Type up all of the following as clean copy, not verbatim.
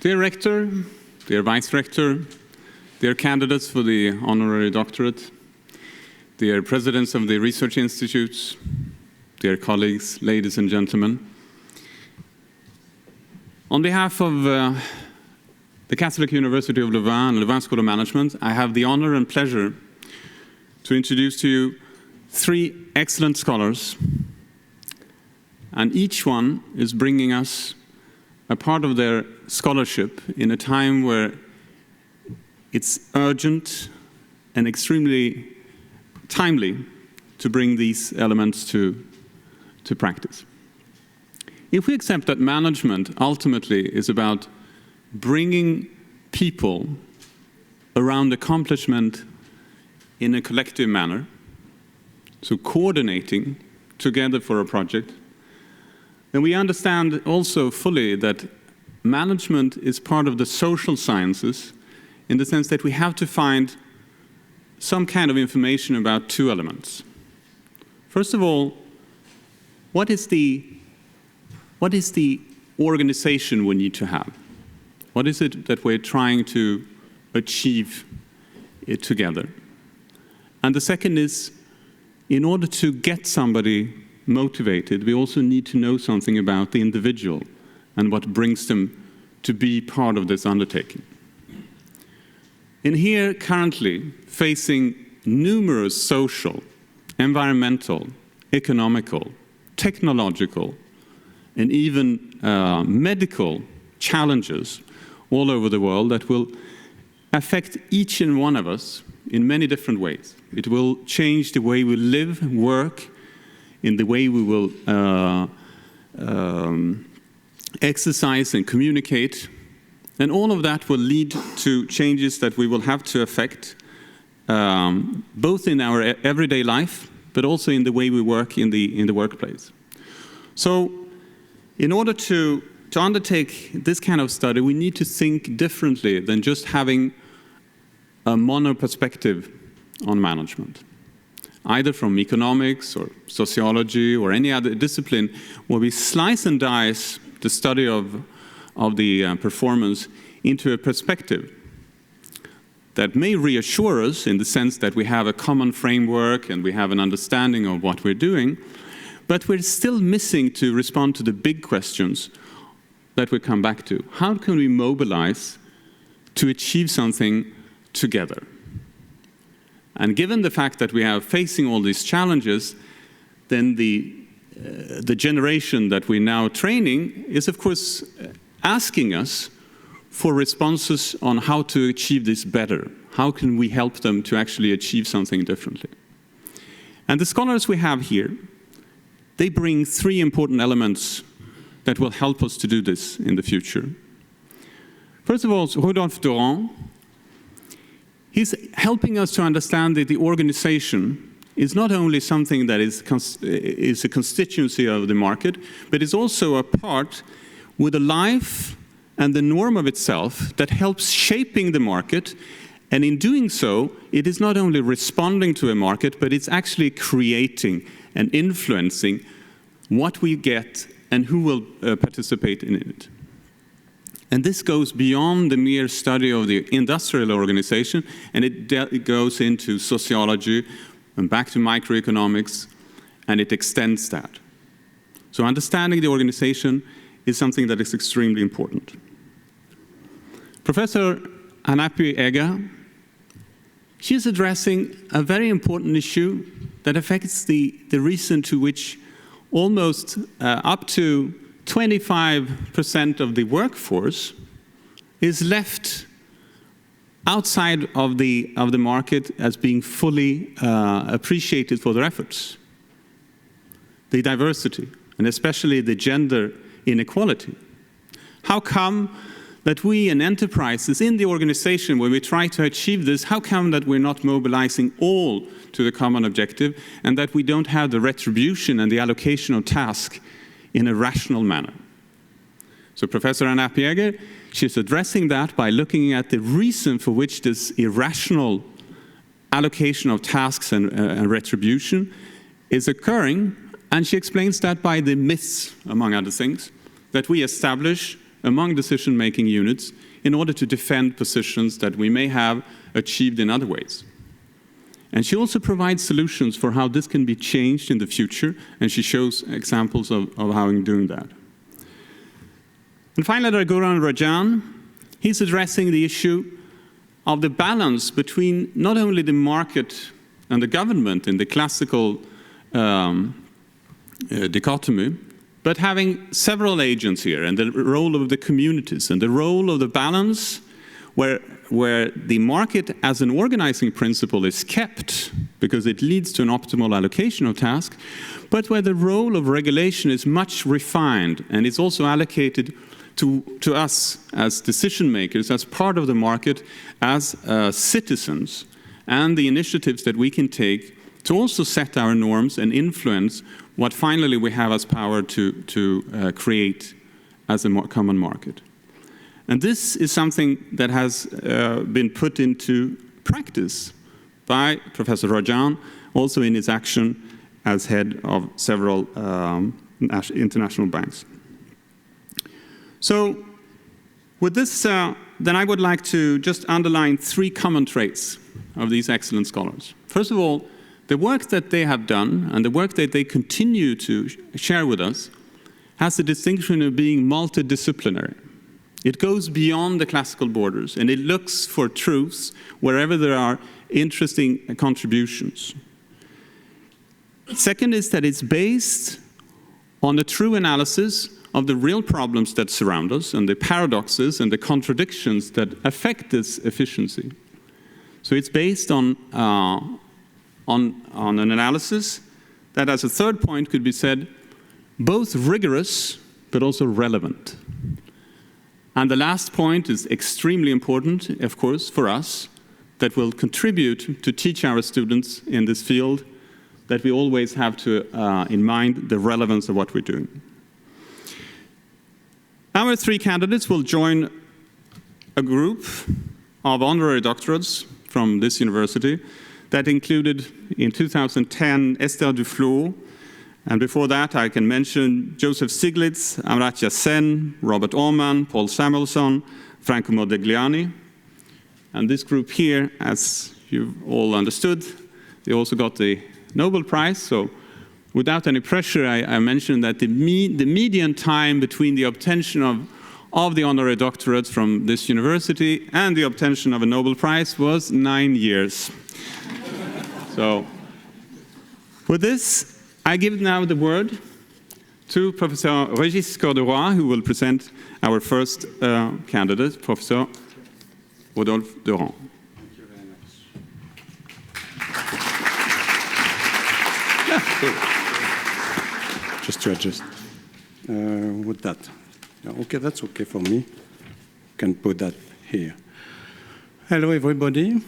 Dear Rector, dear Vice Rector, dear candidates for the honorary doctorate, dear presidents of the research institutes, dear colleagues, ladies and gentlemen. On behalf of the Catholic University of Louvain and Louvain School of Management, I have the honor and pleasure to introduce to you 3 excellent scholars, and each one is bringing us a part of their scholarship in a time where it's urgent and extremely timely to bring these elements to practice. If we accept that management ultimately is about bringing people around accomplishment in a collective manner, so coordinating together for a project, then we understand also fully that management is part of the social sciences in the sense that we have to find some kind of information about 2 elements. First of all, what is the organization we need to have? What is it that we're trying to achieve it together? And the second is, in order to get somebody motivated, we also need to know something about the individual and what brings them to be part of this undertaking. In here, currently, facing numerous social, environmental, economical, technological, and even medical challenges all over the world that will affect each and one of us in many different ways. It will change the way we live, work, in the way we will exercise and communicate. And all of that will lead to changes that we will have to affect, both in our everyday life, but also in the way we work in the workplace. So in order to undertake this kind of study, we need to think differently than just having a mono perspective on management, either from economics or sociology or any other discipline, where we slice and dice the study of the performance into a perspective that may reassure us in the sense that we have a common framework and we have an understanding of what we're doing, but we're still missing to respond to the big questions that we come back to. How can we mobilize to achieve something together? And given the fact that we are facing all these challenges, then the generation that we're now training is, of course, asking us for responses on how to achieve this better. How can we help them to actually achieve something differently? And the scholars we have here, they bring 3 important elements that will help us to do this in the future. First of all, Rodolphe Durand, he's helping us to understand that the organization is not only something that is a constituency of the market, but is also a part with a life and the norm of itself that helps shaping the market. And in doing so, it is not only responding to a market, but it's actually creating and influencing what we get and who will participate in it. And this goes beyond the mere study of the industrial organization, and it goes into sociology and back to microeconomics, and it extends that. So understanding the organization is something that is extremely important. Professor Anapi Egger, she's addressing a very important issue that affects the reason to which almost up to 25% of the workforce is left outside of the market as being fully appreciated for their efforts. The diversity, and especially the gender inequality. How come that we in enterprises, in the organization where we try to achieve this, how come that we're not mobilizing all to the common objective, and that we don't have the retribution and the allocation of task in a rational manner? So Professor Anapi Egger, she's addressing that by looking at the reason for which this irrational allocation of tasks and retribution is occurring, and she explains that by the myths, among other things, that we establish among decision-making units in order to defend positions that we may have achieved in other ways. And she also provides solutions for how this can be changed in the future, and she shows examples of how in doing that. And finally, Goran Rajan, he's addressing the issue of the balance between not only the market and the government in the classical dichotomy, but having several agents here, and the role of the communities, and the role of the balance where the market as an organizing principle is kept because it leads to an optimal allocation of tasks, but where the role of regulation is much refined and is also allocated to us as decision makers, as part of the market, as citizens, and the initiatives that we can take to also set our norms and influence what finally we have as power to create as a common market. And this is something that has been put into practice by Professor Rajan, also in his action as head of several international banks. So with this, then I would like to just underline 3 common traits of these excellent scholars. First of all, the work that they have done and the work that they continue to share with us has the distinction of being multidisciplinary. It goes beyond the classical borders, and it looks for truths wherever there are interesting contributions. Second is that it's based on a true analysis of the real problems that surround us and the paradoxes and the contradictions that affect this efficiency. So it's based on an analysis that, as a third point, could be said, both rigorous but also relevant. And the last point is extremely important, of course, for us, that will contribute to teach our students in this field that we always have to in mind the relevance of what we're doing. Our 3 candidates will join a group of honorary doctorates from this university that included, in 2010, Esther Duflo, and before that I can mention Joseph Stiglitz, Amartya Sen, Robert Orman, Paul Samuelson, Franco Modigliani. And this group here, as you've all understood, they also got the Nobel Prize. So without any pressure, I mentioned that the median time between the obtention of the honorary doctorate from this university and the obtention of a Nobel Prize was 9 years. So with this, I give now the word to Professor Régis Corderoy, who will present our first candidate, Professor Rodolphe Durand. Thank you very much. Just to adjust with that. Okay, that's okay for me. You can put that here. Hello, everybody.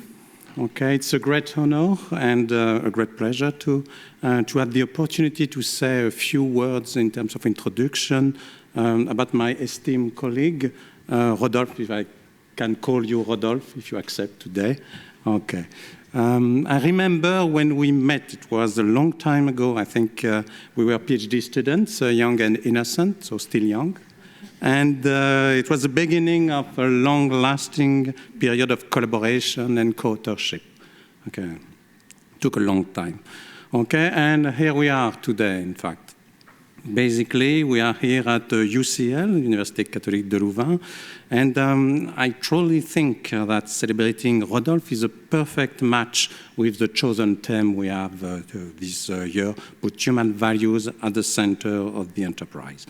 Okay, it's a great honor and a great pleasure to have the opportunity to say a few words in terms of introduction about my esteemed colleague, Rodolphe, if I can call you Rodolphe, if you accept today. Okay. I remember when we met, it was a long time ago. I think we were PhD students, young and innocent, so still young. And it was the beginning of a long-lasting period of collaboration and co-authorship. Okay, took a long time. Okay, and here we are today, in fact. Basically, we are here at UCL, Université Catholique de Louvain, and I truly think that celebrating Rodolphe is a perfect match with the chosen theme we have this year, put human values at the center of the enterprise.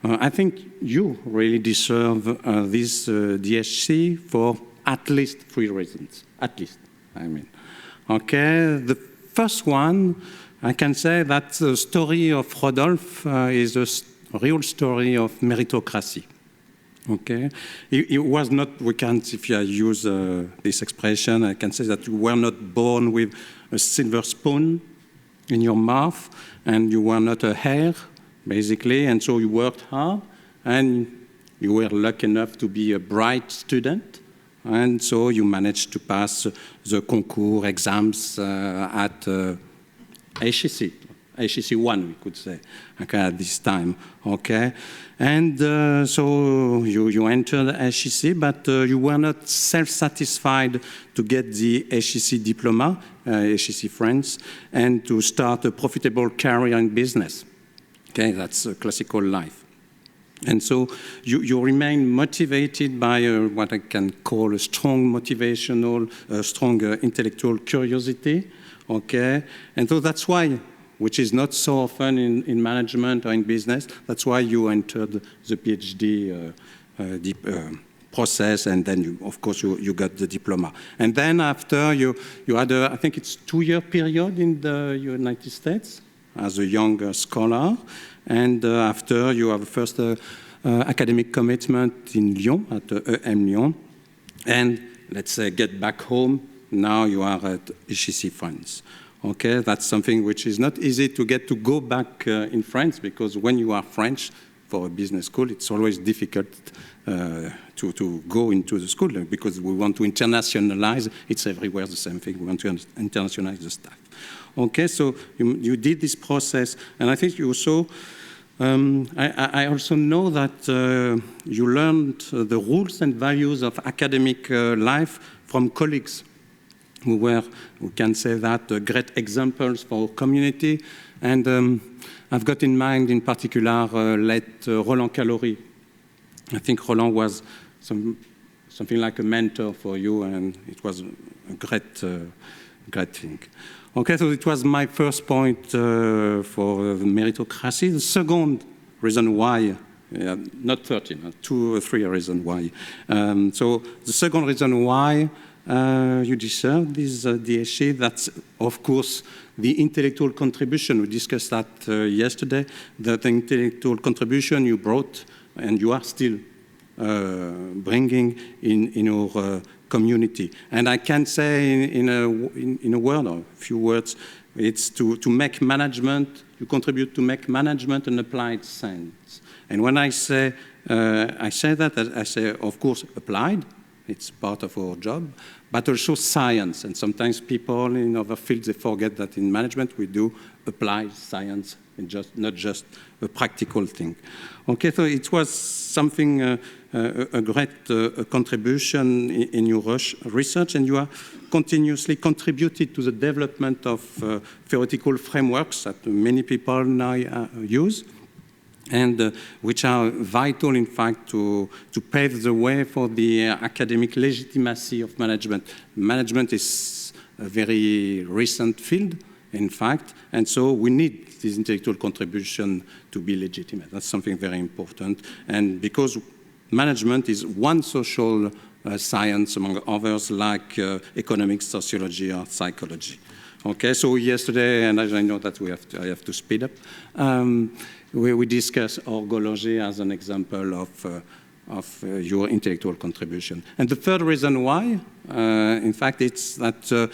I think you really deserve this DHC for at least 3 reasons. At least, I mean. Okay, the first one, I can say that the story of Rodolphe is a real story of meritocracy. Okay, it was not, we can't, if I use this expression, I can say that you were not born with a silver spoon in your mouth, and you were not a heir, basically, and so you worked hard, and you were lucky enough to be a bright student, and so you managed to pass the concours exams at HEC, HEC 1, we could say, okay, at this time, okay? And so you entered HEC, but you were not self-satisfied to get the HEC diploma, HEC France, and to start a profitable career in business. Okay, that's a classical life. And so you remain motivated by what I can call a strong motivational, strong intellectual curiosity, okay? And so that's why, which is not so often in management or in business, that's why you entered the PhD process, and then, of course, you got the diploma. And then after, you had I think it's 2-year period in the United States as a young scholar. And after, you have first academic commitment in Lyon, at EM Lyon. And let's say, get back home. Now you are at HEC France. Okay, that's something which is not easy to get to go back in France, because when you are French for a business school, it's always difficult to go into the school, because we want to internationalize. It's everywhere the same thing. We want to internationalize the staff. Okay, so you did this process, and I think you also, I also know that you learned the rules and values of academic life from colleagues who were, we can say that, great examples for our community. And I've got in mind, in particular, late Roland Calori. I think Roland was something like a mentor for you, and it was a great thing. Okay, so it was my first point for meritocracy. The second reason why, not 13, 2 or 3 reasons why. So the second reason why you deserve this DHC, that's, of course, the intellectual contribution. We discussed that yesterday, that the intellectual contribution you brought, and you are still bringing in our community. And I can say in a word or a few words, it's to make management, you contribute to make management an applied science. And when I say that, I say, of course, applied, it's part of our job, but also science. And sometimes people in other fields, they forget that in management we do applied science, and not just a practical thing. Okay, so it was something, a great contribution in your research, and you are continuously contributed to the development of theoretical frameworks that many people now use, and which are vital, in fact, to pave the way for the academic legitimacy of management. Management is a very recent field, in fact, and so we need this intellectual contribution to be legitimate. That's something very important, and because management is one social science among others, like economics, sociology, or psychology. Okay, so yesterday, and I know that I have to speed up, we discussed ergology as an example of your intellectual contribution. And the third reason why, in fact, it's that,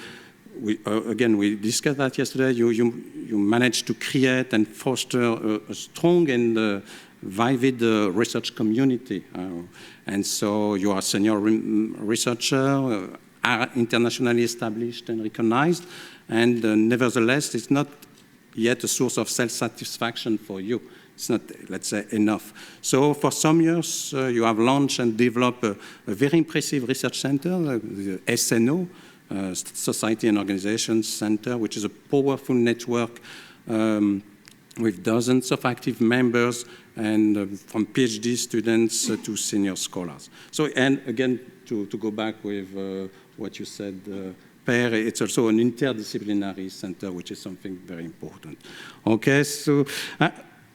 we discussed that yesterday, you managed to create and foster a strong and vivid research community. And so you are a senior researcher, are internationally established and recognized, and nevertheless, it's not yet a source of self-satisfaction for you. It's not, let's say, enough. So for some years, you have launched and developed a very impressive research center, the SNO, Society and Organizations Center, which is a powerful network with dozens of active members, and from PhD students to senior scholars. So, and again, to go back with what you said, Per, it's also an interdisciplinary center, which is something very important. Okay, so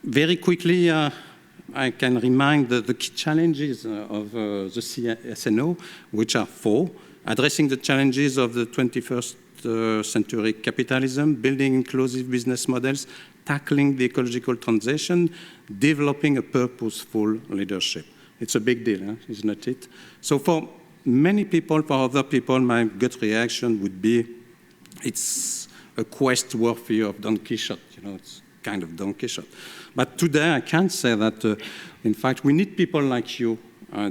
very quickly, I can remind the key challenges of the SNO, which are 4. Addressing the challenges of the 21st century capitalism, building inclusive business models, tackling the ecological transition, developing a purposeful leadership. It's a big deal, isn't it? So for many people, for other people, my gut reaction would be, it's a quest worthy of Don Quixote. It's kind of Don Quixote. But today I can say that, in fact, we need people like you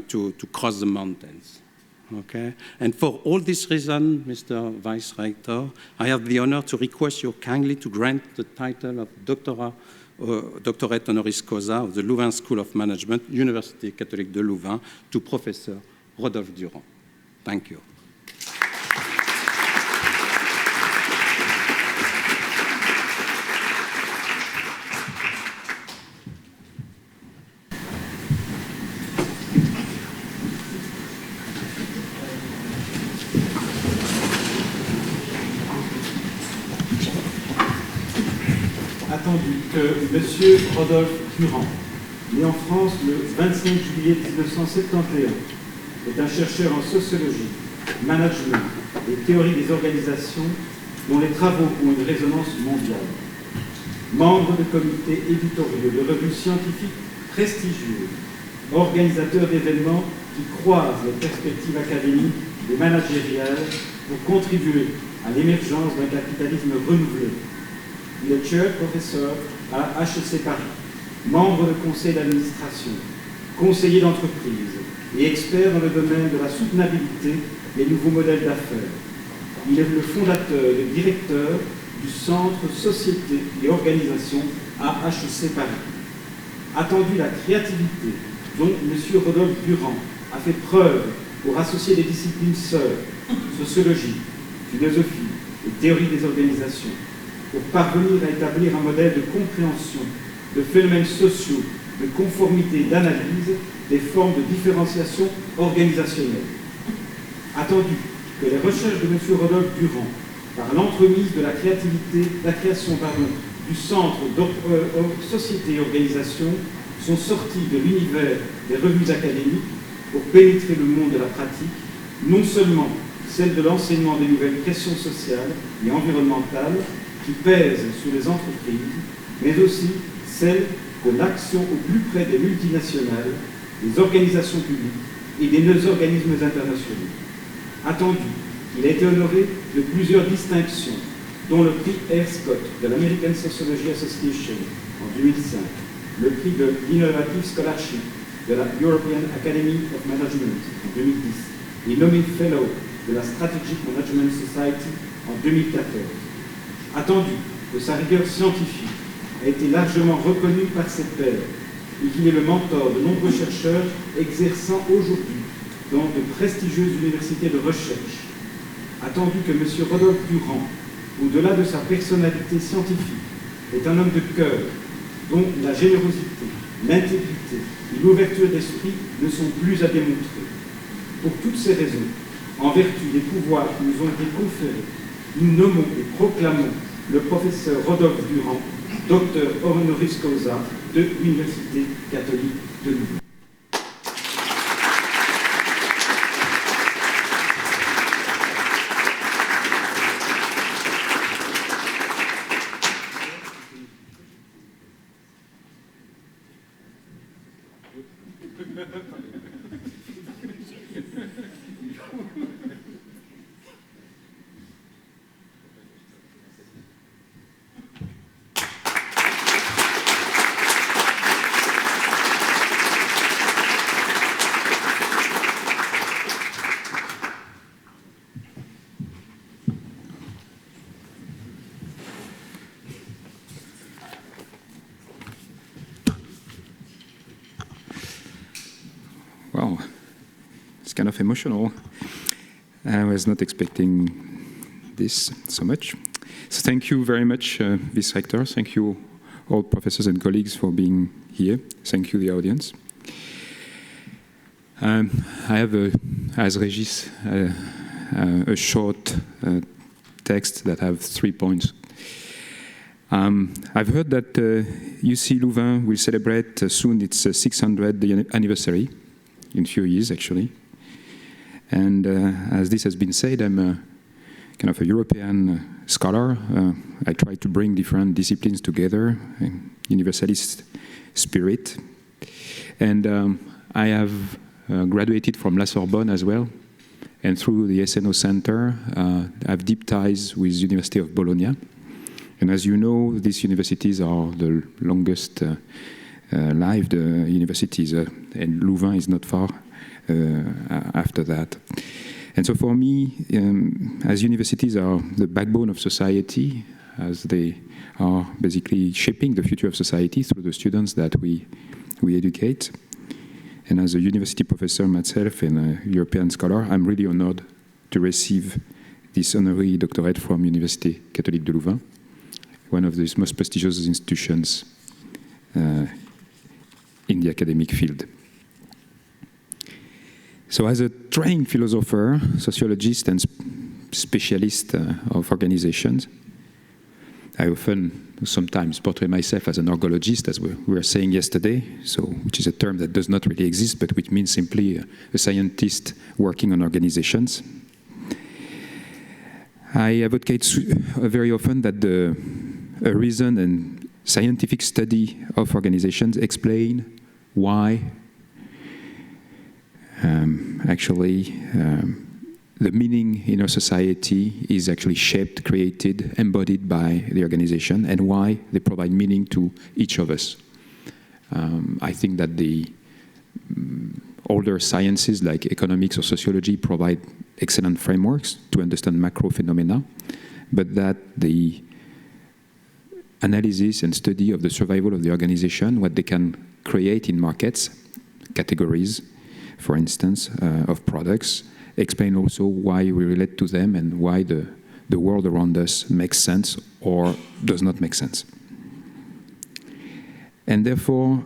to cross the mountains. Okay? And for all this reason, Mr. Vice Rector, I have the honor to request you kindly to grant the title of Doctorate Honoris Causa of the Louvain School of Management, Université Catholique de Louvain, to Professor Rodolphe Durand. Thank you. Attendu que M. Rodolphe Durand, né en France le 25 juillet 1971, est un chercheur en sociologie, management et théorie des organisations dont les travaux ont une résonance mondiale. Membre de comités éditoriaux de revues scientifiques prestigieuses, organisateur d'événements qui croisent les perspectives académiques et managériales pour contribuer à l'émergence d'un capitalisme renouvelé. Il est chair professeur à HEC Paris, membre du conseil d'administration, conseiller d'entreprise et expert dans le domaine de la soutenabilité et nouveaux modèles d'affaires. Il est le fondateur et directeur du Centre Société et Organisation à HEC Paris. Attendu la créativité dont M. Rodolphe Durand a fait preuve pour associer des disciplines sœurs, sociologie, philosophie et théorie des organisations, pour parvenir à établir un modèle de compréhension de phénomènes sociaux, de conformité et d'analyse des formes de différenciation organisationnelle. Attendu que les recherches de M. Rodolphe Durand, par l'entremise de la création du Centre Société et Organisation, sont sorties de l'univers des revues académiques pour pénétrer le monde de la pratique, non seulement celle de l'enseignement des nouvelles pressions sociales et environnementales qui pèsent sur les entreprises, mais aussi celle de l'action au plus près des multinationales, des organisations publiques et des organismes internationaux. Attendu, il a été honoré de plusieurs distinctions, dont le prix R. Scott de l'American Sociology Association en 2005, le prix de l'Innovative Scholarship de la European Academy of Management en 2010 et nommé Fellow de la Strategic Management Society en 2014. Attendu que sa rigueur scientifique a été largement reconnue par ses pairs et qu'il est le mentor de nombreux chercheurs exerçant aujourd'hui dans de prestigieuses universités de recherche. Attendu que M. Rodolphe Durand, au-delà de sa personnalité scientifique, est un homme de cœur dont la générosité, l'intégrité et l'ouverture d'esprit ne sont plus à démontrer. Pour toutes ces raisons, en vertu des pouvoirs qui nous ont été conférés, nous nommons et proclamons le professeur Rodolphe Durand, docteur honoris causa de l'Université catholique de Louvain. Wow, it's kind of emotional. I was not expecting this so much. So thank you very much, Vice Rector. Thank you, all professors and colleagues, for being here. Thank you, the audience. I have, as Régis, a short text that have 3 points. I've heard that UC Louvain will celebrate soon its 600th anniversary. In a few years, actually. And as this has been said, I'm a kind of a European scholar. I try to bring different disciplines together, universalist spirit. And I have graduated from La Sorbonne as well. And through the SNO Center, I have deep ties with University of Bologna. And as you know, these universities are the longest lived universities, and Louvain is not far after that. And so for me, as universities are the backbone of society, as they are basically shaping the future of society through the students that we educate. And as a university professor myself and a European scholar, I'm really honored to receive this honorary doctorate from Université Catholique de Louvain, one of the most prestigious institutions in the academic field. So as a trained philosopher, sociologist, and specialist of organizations, I often sometimes portray myself as an orgologist, as we were saying yesterday, so which is a term that does not really exist, but which means simply a scientist working on organizations. I advocate very often that a reason and scientific study of organizations explain why the meaning in our society is actually shaped, created, embodied by the organization, and why they provide meaning to each of us. I think that the older sciences like economics or sociology provide excellent frameworks to understand macro phenomena, but that the analysis and study of the survival of the organization, what they can create in markets, categories, for instance, of products, explain also why we relate to them and why the world around us makes sense or does not make sense. And therefore,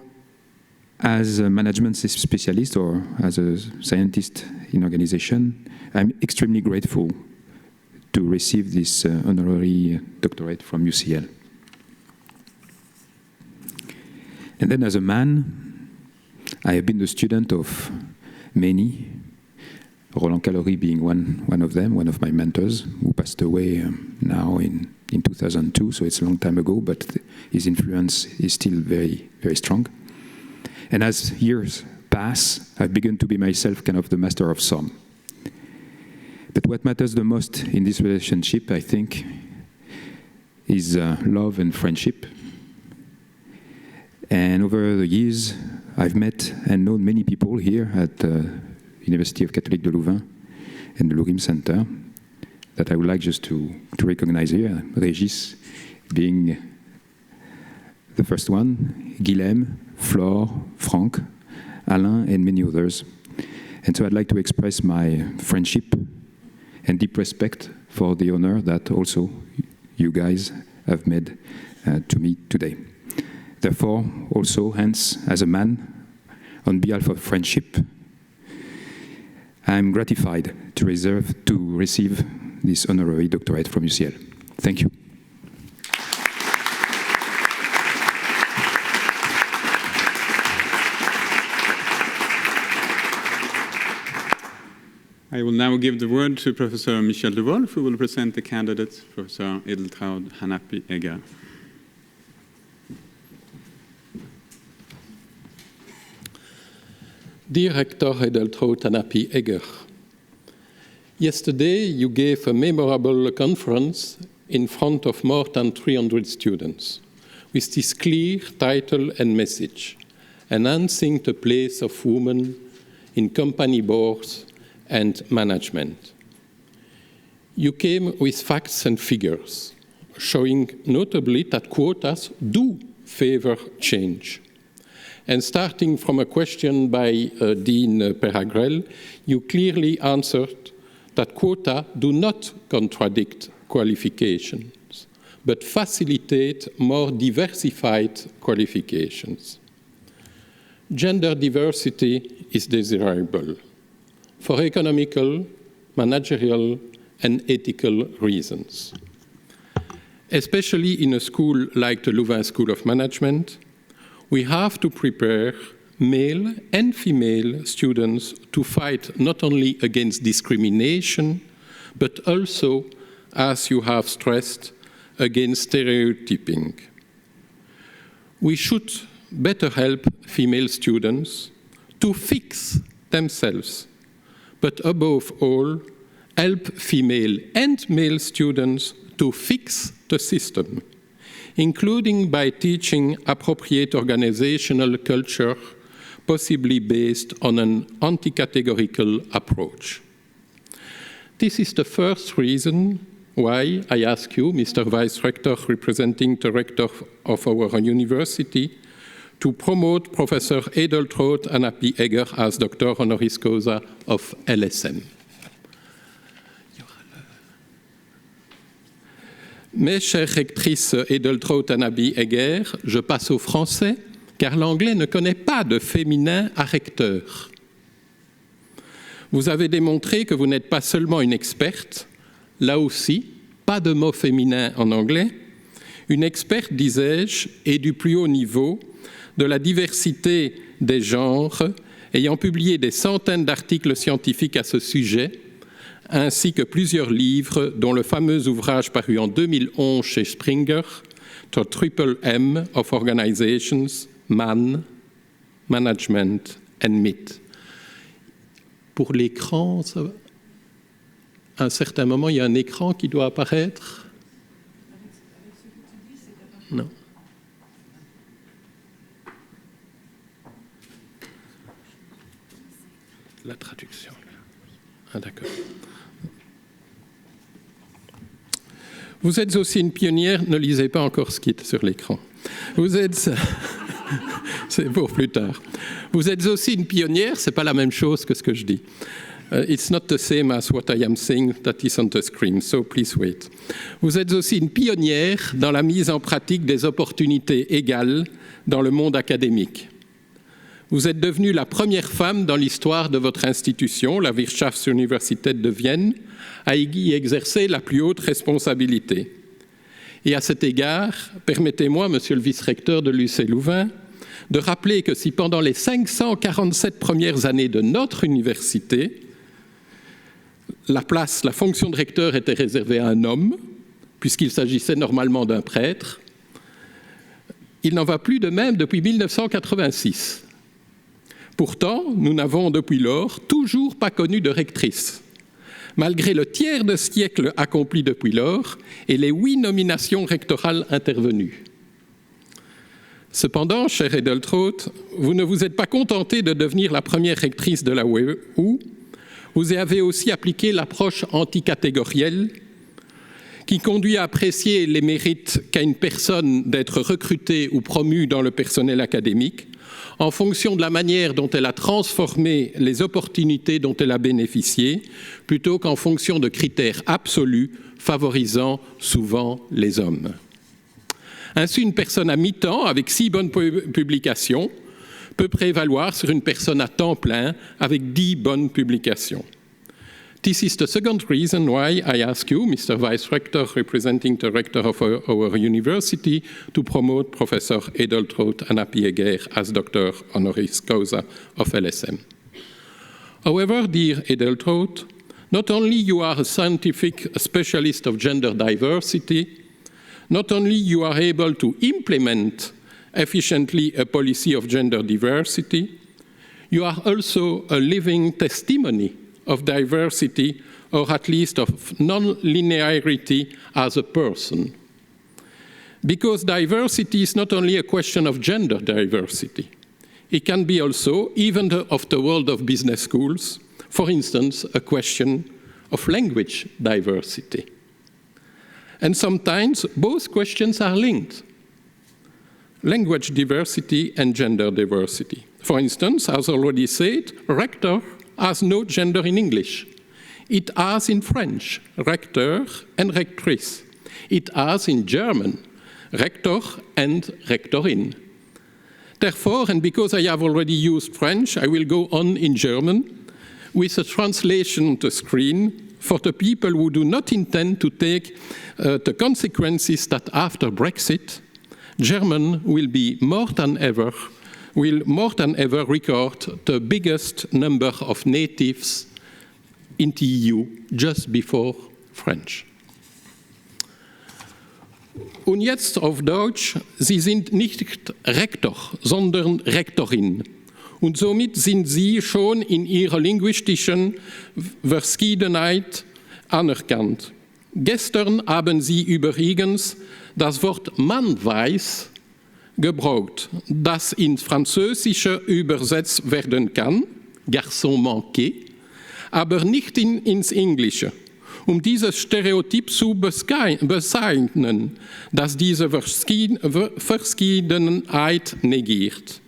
as a management specialist or as a scientist in organization, I'm extremely grateful to receive this honorary doctorate from UCL. And then as a man, I have been the student of many, Roland Callery being one of them, one of my mentors, who passed away now in 2002, so it's a long time ago, but his influence is still very, very strong. And as years pass, I've begun to be myself kind of the master of some. But what matters the most in this relationship, I think, is love and friendship. And over the years, I've met and known many people here at the University of Catholique de Louvain and the Lourim Center that I would like just to recognize here. Régis being the first one, Guilhem, Flore, Franck, Alain, and many others. And so I'd like to express my friendship and deep respect for the honor that also you guys have made to me today. Therefore, also, hence, as a man, on behalf of friendship, I'm gratified to receive this honorary doctorate from UCL. Thank you. I will now give the word to Professor Michel de Wolf, who will present the candidates, Professor Edeltraud Hanapi-Egger. Dear Rector Edeltraud Hanapi-Egger, yesterday you gave a memorable conference in front of more than 300 students with this clear title and message, enhancing the place of women in company boards and management. You came with facts and figures, showing notably that quotas do favor change. And starting from a question by Dean Peragrel, you clearly answered that quota do not contradict qualifications, but facilitate more diversified qualifications. Gender diversity is desirable for economical, managerial, and ethical reasons. Especially in a school like the Louvain School of Management, we have to prepare male and female students to fight not only against discrimination, but also, as you have stressed, against stereotyping. We should better help female students to fix themselves, but above all, help female and male students to fix the system, including by teaching appropriate organizational culture, possibly based on an anti-categorical approach. This is the first reason why I ask you, Mr. Vice Rector, representing the Rector of our university, to promote Professor Edeltraud Anapi Egger as Doctor Honoris Causa of LSM. Mais, chère rectrice Edeltraud Anapi Egger, je passe au français, car l'anglais ne connaît pas de féminin à recteur. Vous avez démontré que vous n'êtes pas seulement une experte, là aussi, pas de mot féminin en anglais, une experte, disais-je, et du plus haut niveau de la diversité des genres, ayant publié des centaines d'articles scientifiques à ce sujet, ainsi que plusieurs livres, dont le fameux ouvrage paru en 2011 chez Springer, The Triple M of Organizations, Man, Management and Myth. Pour l'écran, à un certain moment, il y a un écran qui doit apparaître. Non. La traduction. Ah, d'accord. Vous êtes aussi une pionnière, ne lisez pas encore ce qui est sur l'écran. Vous êtes... C'est pour plus tard. Vous êtes aussi une pionnière, c'est pas la même chose que ce que je dis. It's not the same as what I am saying that is on the screen, so please wait. Vous êtes aussi une pionnière dans la mise en pratique des opportunités égales dans le monde académique. Vous êtes devenue la première femme dans l'histoire de votre institution, la Wirtschaftsuniversität de Vienne, à y exercer la plus haute responsabilité. Et à cet égard, permettez-moi, monsieur le vice-recteur de l'UC Louvain, de rappeler que si pendant les 547 premières années de notre université, la fonction de recteur était réservée à un homme, puisqu'il s'agissait normalement d'un prêtre, il n'en va plus de même depuis 1986. Pourtant, nous n'avons depuis lors toujours pas connu de rectrice, malgré le tiers de siècle accompli depuis lors et les 8 nominations rectorales intervenues. Cependant, cher Edeltraud, vous ne vous êtes pas contenté de devenir la première rectrice de la WEU, vous avez aussi appliqué l'approche anticatégorielle qui conduit à apprécier les mérites qu'a une personne d'être recrutée ou promue dans le personnel académique en fonction de la manière dont elle a transformé les opportunités dont elle a bénéficié, plutôt qu'en fonction de critères absolus favorisant souvent les hommes. Ainsi, une personne à mi-temps avec 6 bonnes publications peut prévaloir sur une personne à temps plein avec 10 bonnes publications. This is the second reason why I ask you, Mr. Vice Rector, representing the Rector of our university, to promote Professor Edeltraud Anapi Egger as Doctor Honoris Causa of LSM. However, dear Edeltraud, not only you are a scientific specialist of gender diversity, not only you are able to implement efficiently a policy of gender diversity, you are also a living testimony of diversity, or at least of non-linearity as a person. Because diversity is not only a question of gender diversity, it can be also, even of the world of business schools, for instance, a question of language diversity. And sometimes both questions are linked. Language diversity and gender diversity. For instance, as already said, rector has no gender in English. It has in French, recteur and rectrice. It has in German, rector and rectorin. Therefore, and because I have already used French, I will go on in German with a translation on the screen for the people who do not intend to take the consequences that after Brexit, German will more than ever record the biggest number of natives in the EU just before French. Und jetzt auf Deutsch, Sie sind nicht Rektor, sondern Rektorin. Und somit sind Sie schon in Ihrer linguistischen Verschiedenheit anerkannt. Gestern haben Sie übrigens das Wort Mann weiß gebraucht, das ins Französische übersetzt werden kann, Garçon manqué, aber nicht ins Englische, um dieses Stereotyp zu bezeichnen, das diese Verschiedenheit negiert.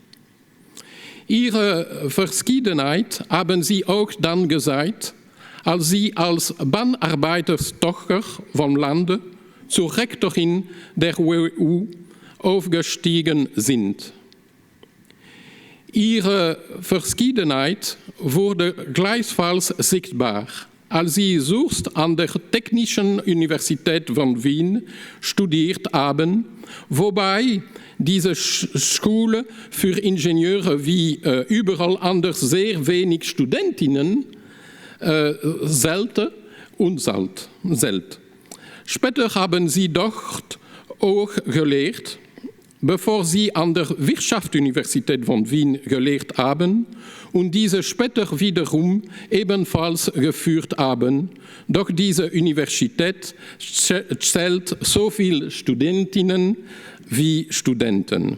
Ihre Verschiedenheit haben Sie auch dann gesagt, als Sie als Bahnarbeiterstochter vom Lande zur Rektorin der EU aufgestiegen sind. Ihre Verschiedenheit wurde gleichfalls sichtbar, als Sie selbst an der Technischen Universität von Wien studiert haben, wobei diese Schule für Ingenieure wie überall anders sehr wenig Studentinnen selten. Später haben Sie dort auch gelehrt, bevor Sie an der Wirtschaftsuniversität von Wien gelehrt haben und diese später wiederum ebenfalls geführt haben. Doch diese Universität zählt so viele Studentinnen wie Studenten.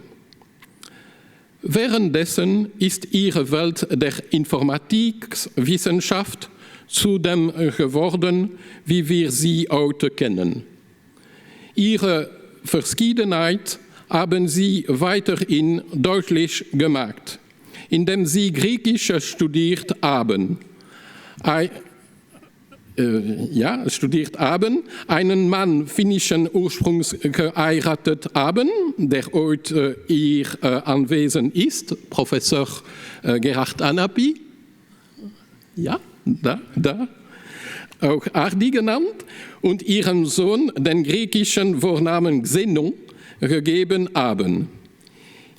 Währenddessen ist Ihre Welt der Informatikwissenschaft zu dem geworden, wie wir sie heute kennen. Ihre Verschiedenheit haben Sie weiterhin deutlich gemacht, indem Sie Griechisch studiert haben. Einen Mann finnischen Ursprungs geheiratet haben, der heute hier anwesend ist, Professor Gerhard Anapi. Ja, da. Auch Ardi genannt. Und ihren Sohn den griechischen Vornamen Xenon gegeben haben.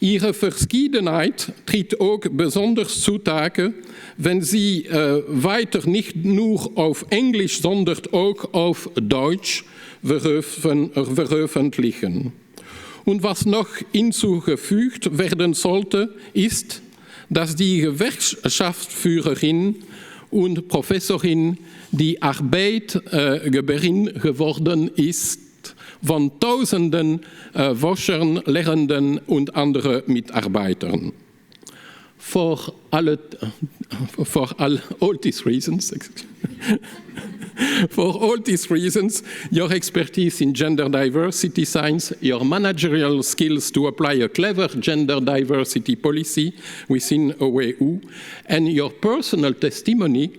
Ihre Verschiedenheit tritt auch besonders zutage, wenn Sie weiter nicht nur auf Englisch, sondern auch auf Deutsch veröffentlichen. Und was noch hinzugefügt werden sollte, ist, dass die Gewerkschaftsführerin und Professorin die Arbeitgeberin geworden ist von Tausenden Forschern, Lehrenden und anderen Mitarbeitern. For all these reasons, your expertise in gender diversity science, your managerial skills to apply a clever gender diversity policy within OEU, and your personal testimony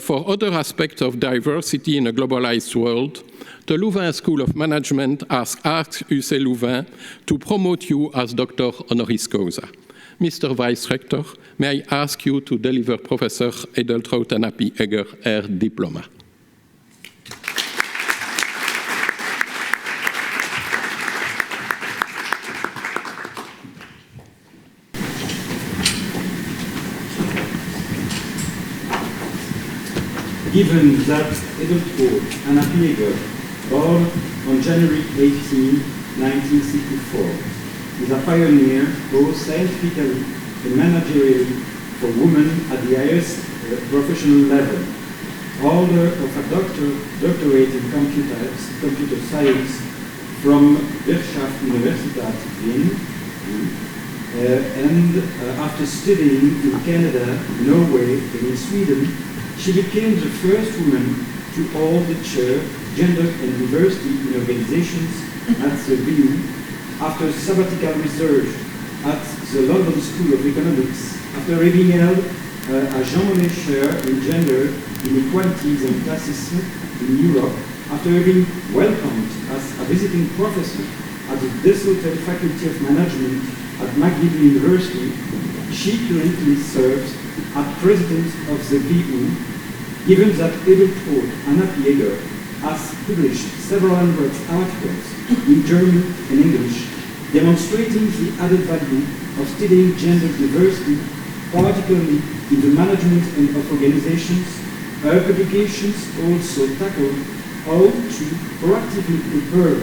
for other aspects of diversity in a globalized world, the Louvain School of Management has asked UC Louvain to promote you as Doctor Honoris Causa. Mr. Vice Rector, may I ask you to deliver Professor Edeltraud Anapi Egger her diploma. Given that Edeltraud Anapi Egger, born on January 18, 1964, is a pioneer both scientifically and managerially for women at the highest professional level. Holder of a doctorate in computer science from Wirtschaftsuniversität Wien, and after studying in Canada, Norway, and in Sweden, she became the first woman to hold the chair Gender and Diversity in Organizations at the BU after sabbatical research at the London School of Economics, after having held a Jean Monnet Chair in Gender Inequalities and Classism in Europe, after having welcomed as a visiting professor at the Desulted Faculty of Management at McGill University, she currently serves as president of the BU. Given that Edeltraud Anapi Egger has published several hundred articles in German and English, demonstrating the added value of studying gender diversity, particularly in the management and of organizations, her publications also tackle how to proactively prepare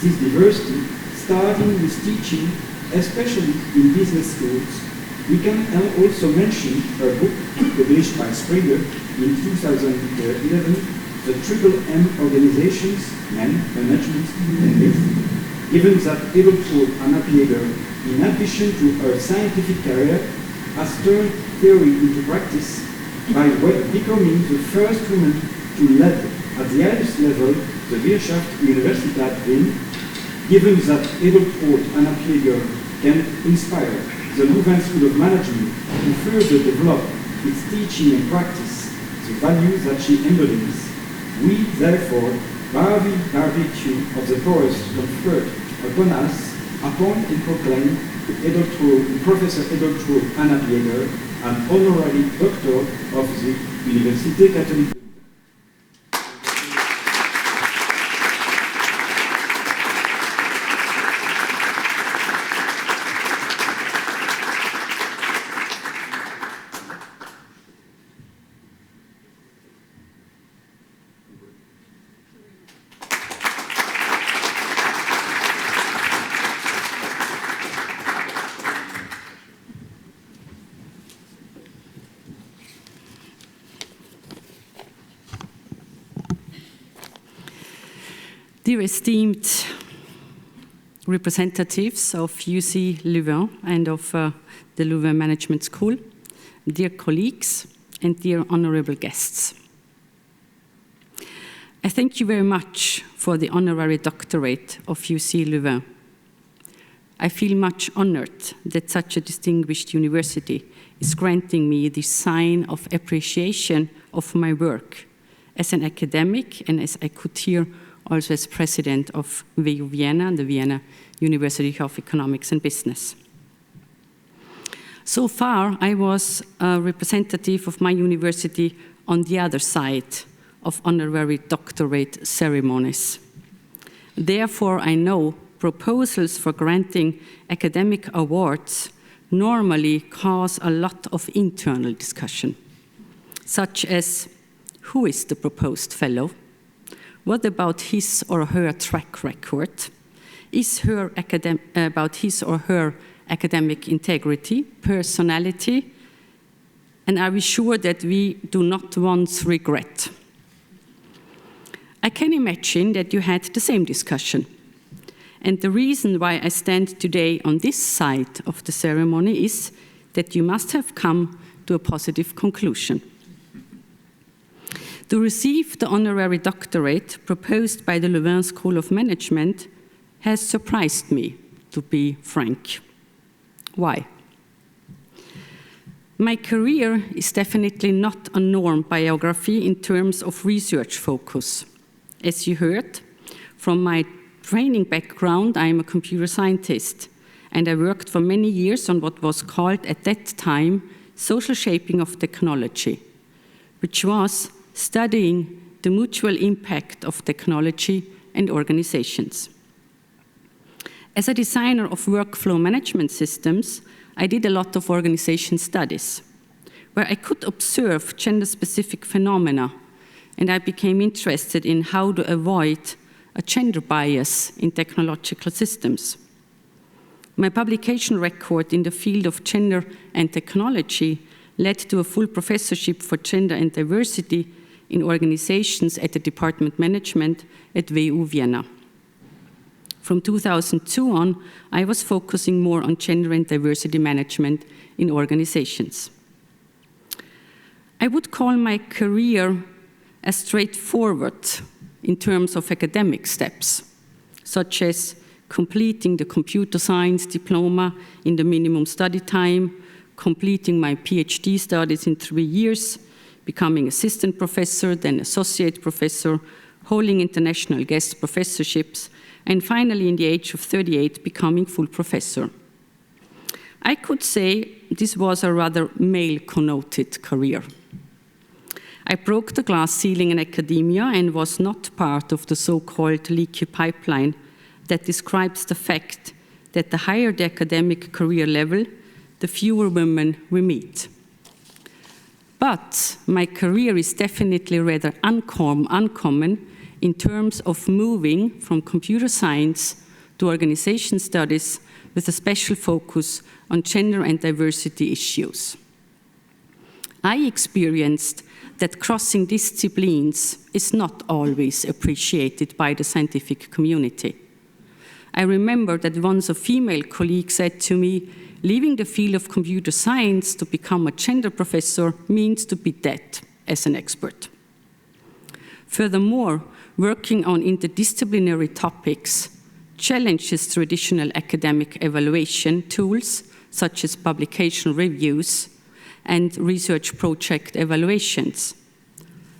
this diversity, starting with teaching, especially in business schools. We can also mention her book, published by Springer in 2011, The Triple M Organizations, Men, Management, and Health, given that Edeltraud Anna Pieger, in addition to her scientific career, has turned theory into practice by becoming the first woman to lead at the highest level the Wirtschaft Universität Wien, given that Edeltraud Anna Pieger can inspire the Louvain School of Management to further develop its teaching and practice, the values that she embodies. We, therefore, by virtue of the powers conferred upon us, appoint and proclaim Professor Edeltraud Anna Pieger an honorary doctor of the Université Catholique. Dear esteemed representatives of UC Louvain and of the Louvain Management School, dear colleagues and dear honorable guests. I thank you very much for the honorary doctorate of UC Louvain. I feel much honored that such a distinguished university is granting me this sign of appreciation of my work as an academic and, as I could hear, also as president of WU Vienna, the Vienna University of Economics and Business. So far, I was a representative of my university on the other side of honorary doctorate ceremonies. Therefore, I know proposals for granting academic awards normally cause a lot of internal discussion, such as who is the proposed fellow? What about his or her track record? About his or her academic integrity, personality? And are we sure that we do not once regret? I can imagine that you had the same discussion. And the reason why I stand today on this side of the ceremony is that you must have come to a positive conclusion. To receive the honorary doctorate proposed by the Louvain School of Management has surprised me, to be frank. Why? My career is definitely not a norm biography in terms of research focus. As you heard, from my training background, I am a computer scientist, and I worked for many years on what was called at that time social shaping of technology, which was studying the mutual impact of technology and organizations. As a designer of workflow management systems, I did a lot of organization studies, where I could observe gender-specific phenomena, and I became interested in how to avoid a gender bias in technological systems. My publication record in the field of gender and technology led to a full professorship for gender and diversity in organizations at the Department Management at WU Vienna. From 2002 on, I was focusing more on gender and diversity management in organizations. I would call my career as straightforward in terms of academic steps, such as completing the computer science diploma in the minimum study time, completing my PhD studies in 3 years, becoming assistant professor, then associate professor, holding international guest professorships, and finally, in the age of 38, becoming full professor. I could say this was a rather male-connoted career. I broke the glass ceiling in academia and was not part of the so-called leaky pipeline that describes the fact that the higher the academic career level, the fewer women we meet. But my career is definitely rather uncommon in terms of moving from computer science to organization studies with a special focus on gender and diversity issues. I experienced that crossing disciplines is not always appreciated by the scientific community. I remember that once a female colleague said to me, leaving the field of computer science to become a gender professor means to be dead as an expert. Furthermore, working on interdisciplinary topics challenges traditional academic evaluation tools such as publication reviews and research project evaluations.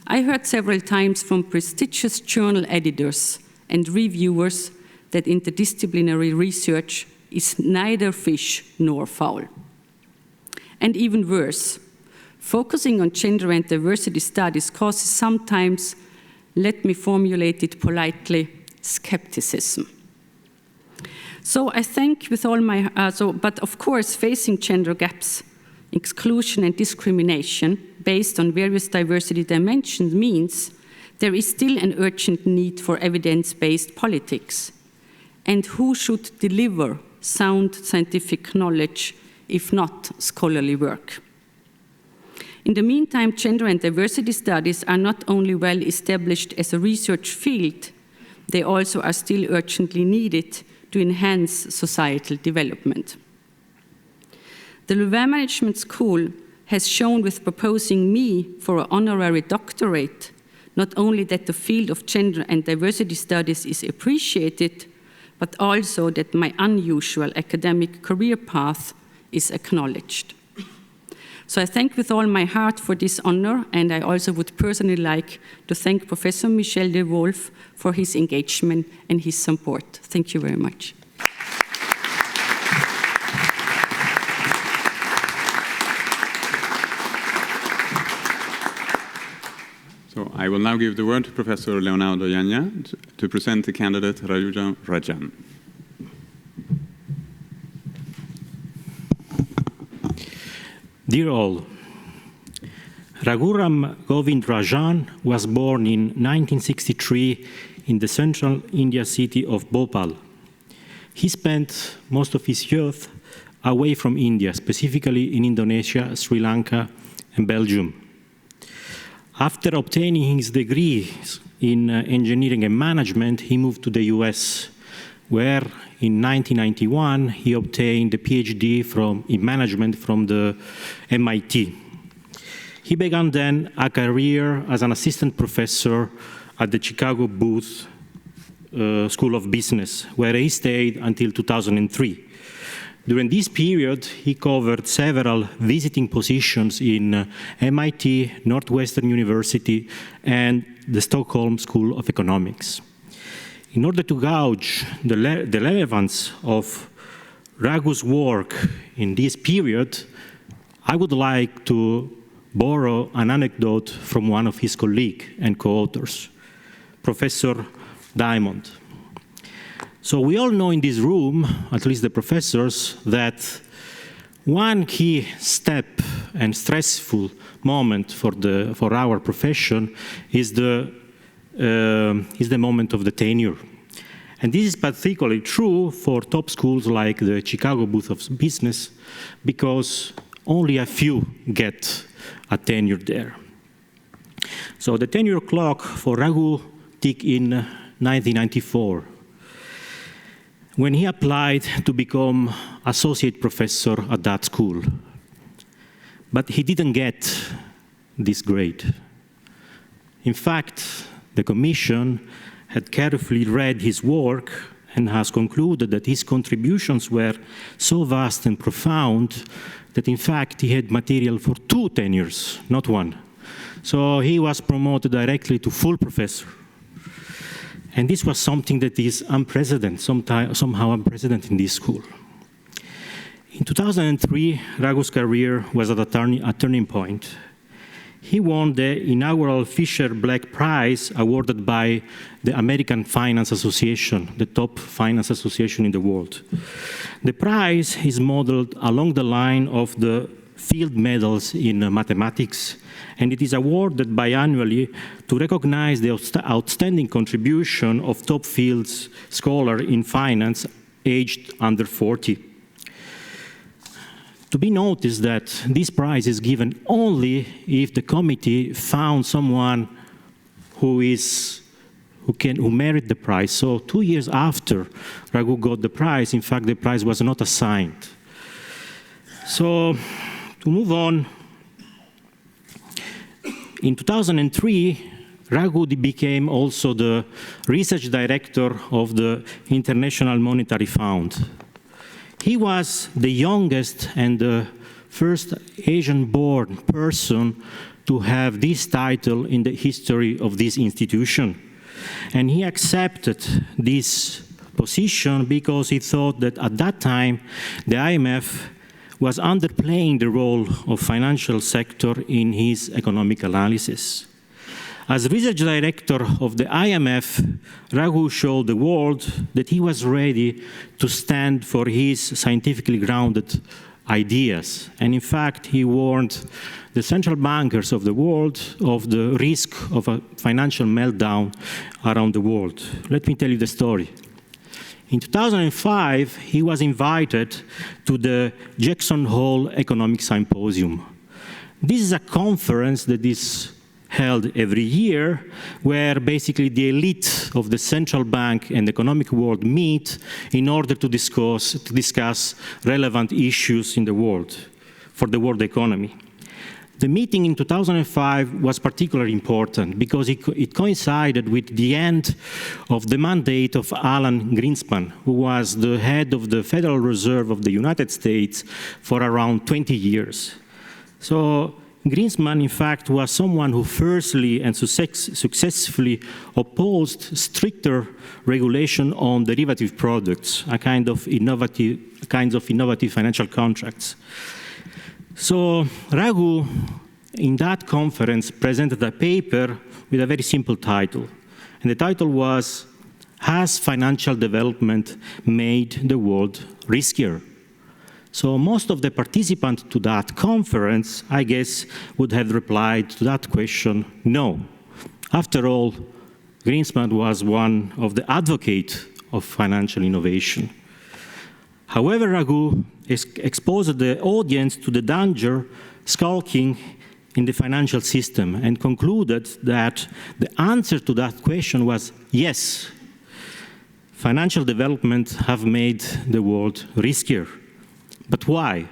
I heard several times from prestigious journal editors and reviewers that interdisciplinary research is neither fish nor fowl. And even worse, focusing on gender and diversity studies causes sometimes, let me formulate it politely, skepticism. So I think with all my, but of course facing gender gaps, exclusion and discrimination based on various diversity dimensions means there is still an urgent need for evidence-based politics. And who should deliver sound scientific knowledge, if not scholarly work? In the meantime, gender and diversity studies are not only well established as a research field, they also are still urgently needed to enhance societal development. The Louvain Management School has shown with proposing me for an honorary doctorate not only that the field of gender and diversity studies is appreciated, but also that my unusual academic career path is acknowledged. So I thank with all my heart for this honor, and I also would personally like to thank Professor Michel de Wolf for his engagement and his support. Thank you very much. So I will now give the word to Professor Leonardo Yanya to present the candidate Rajuja Rajan. Dear all, Raghuram Govind Rajan was born in 1963 in the central India city of Bhopal. He spent most of his youth away from India, specifically in Indonesia, Sri Lanka, and Belgium. After obtaining his degree in engineering and management, he moved to the US, where in 1991 he obtained a PhD in management from the MIT. He began then a career as an assistant professor at the Chicago Booth School of Business, where he stayed until 2003. During this period, he covered several visiting positions in MIT, Northwestern University, and the Stockholm School of Economics. In order to gauge the relevance of Raghu's work in this period, I would like to borrow an anecdote from one of his colleagues and co-authors, Professor Diamond. So we all know in this room, at least the professors, that one key step and stressful moment for our profession is the moment of the tenure. And this is particularly true for top schools like the Chicago Booth of Business, because only a few get a tenure there. So the tenure clock for Raghu ticked in 1994, when he applied to become associate professor at that school. But he didn't get this grade. In fact, the commission had carefully read his work and has concluded that his contributions were so vast and profound that in fact he had material for 2 tenures, not 1. So he was promoted directly to full professor. And this was something that is unprecedented, somehow unprecedented in this school. In 2003, Raghu's career was at a turning point. He won the inaugural Fisher Black Prize awarded by the American Finance Association, the top finance association in the world. The prize is modeled along the line of the field medals in mathematics, and it is awarded biannually to recognize the outstanding contribution of top fields scholar in finance aged under 40. To be noticed that this prize is given only if the committee found someone who who merit the prize. So 2 years after Raghu got the prize, in fact, the prize was not assigned. So to move on, in 2003, Raghu became also the research director of the International Monetary Fund. He was the youngest and the first Asian-born person to have this title in the history of this institution. And he accepted this position because he thought that at that time the IMF was underplaying the role of financial sector in his economic analysis. As research director of the IMF, Raghu showed the world that he was ready to stand for his scientifically grounded ideas. And in fact, he warned the central bankers of the world of the risk of a financial meltdown around the world. Let me tell you the story. In 2005, he was invited to the Jackson Hole Economic Symposium. This is a conference that is held every year, where basically the elite of the central bank and economic world meet in order to discuss relevant issues in the world, for the world economy. The meeting in 2005 was particularly important because it coincided with the end of the mandate of Alan Greenspan, who was the head of the Federal Reserve of the United States for around 20 years. So Greenspan, in fact, was someone who firstly and successfully opposed stricter regulation on derivative products, a kind of innovative financial contracts. So Raghu, in that conference, presented a paper with a very simple title. And the title was, "Has Financial Development Made the World Riskier?" So most of the participants to that conference, I guess, would have replied to that question, no. After all, Greenspan was one of the advocates of financial innovation. However, Raghu exposed the audience to the danger skulking in the financial system and concluded that the answer to that question was yes. Financial development have made the world riskier. But why?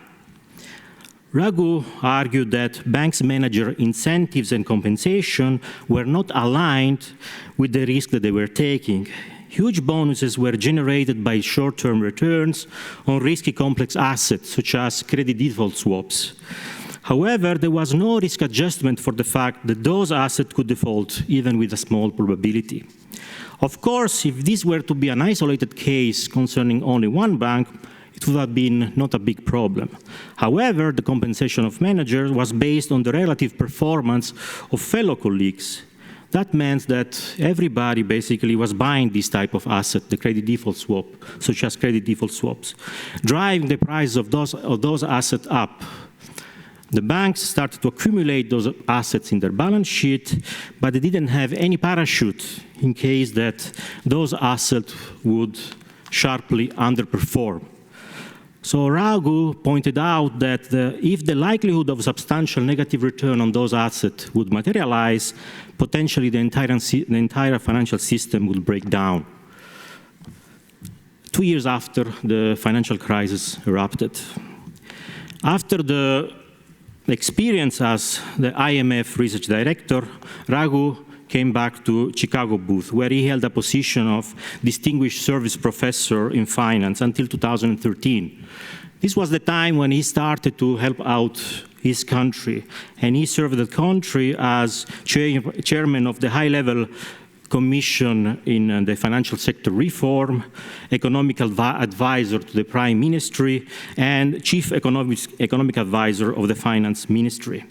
Raghu argued that banks' manager incentives and compensation were not aligned with the risk that they were taking. Huge bonuses were generated by short-term returns on risky complex assets, such as credit default swaps. However, there was no risk adjustment for the fact that those assets could default even with a small probability. Of course, if this were to be an isolated case concerning only one bank, it would have been not a big problem. However, the compensation of managers was based on the relative performance of fellow colleagues. That meant that everybody basically was buying this type of asset, the credit default swap, such as credit default swaps, driving the price of those assets up. The banks started to accumulate those assets in their balance sheet, but they didn't have any parachute in case that those assets would sharply underperform. So Raghu pointed out that if the likelihood of substantial negative return on those assets would materialize, potentially the entire financial system would break down. 2 years after the financial crisis erupted. After the experience as the IMF research director, Raghu came back to Chicago booth, where he held a position of distinguished service professor in finance until 2013. This was the time when he started to help out his country, and he served the country as chairman of the high-level commission in the financial sector reform, economic advisor to the prime ministry, and chief economic advisor of the finance ministry.